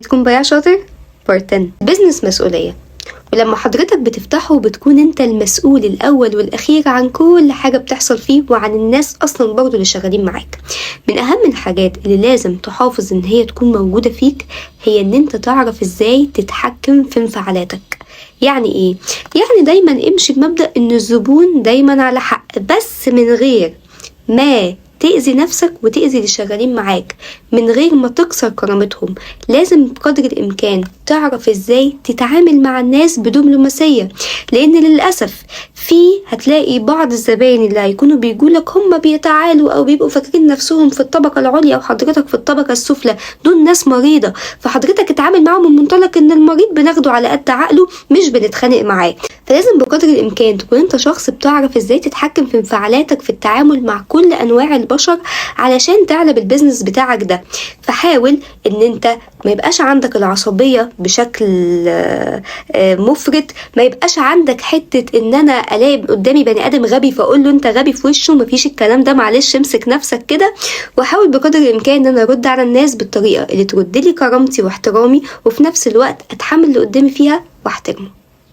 تكون بياع شاطر. بارت 10. بيزنس مسؤولية، ولما حضرتك بتفتحه بتكون انت المسؤول الاول والاخير عن كل حاجة بتحصل فيه وعن الناس اصلا برضو اللي شغالين معاك. من اهم الحاجات اللي لازم تحافظ ان هي تكون موجودة فيك هي ان انت تعرف ازاي تتحكم في انفعالاتك. يعني ايه؟ يعني دايما امشي بمبدأ ان الزبون دايما على حق، بس من غير ما تأذي نفسك وتأذي اللي شغالين معاك، من غير ما تكسر كرامتهم. لازم بقدر الإمكان تعرف ازاي تتعامل مع الناس بدبلوماسية، لأن للأسف هتلاقي بعض الزباين اللي هيكونوا بيقولك هم بيتعالوا أو بيبقوا فاكرين نفسهم في الطبقة العليا وحضرتك في الطبقة السفلى. دول ناس مريضة، فحضرتك اتعامل معهم من منطلق ان المريض بناخده على قد عقله مش بنتخانق معاه. فلازم بقدر الإمكان تكون انت شخص بتعرف ازاي تتحكم في انفعالاتك في التعامل مع كل أنواع البشر علشان تعلى بالبيزنس بتاعك ده. فحاول ان انت ما يبقاش عندك العصبية بشكل مفرط، ما يبقاش عندك حتة ان انا الاقي قدامي بني ادم غبي فاقول له انت غبي في وشه. مفيش الكلام ده، معلش امسك نفسك كده. وحاول بقدر الامكان ان انا ارد على الناس بالطريقة اللي ترد لي كرامتي واحترامي، وفي نفس الوقت اتحمل اللي قدامي فيها واحترمه.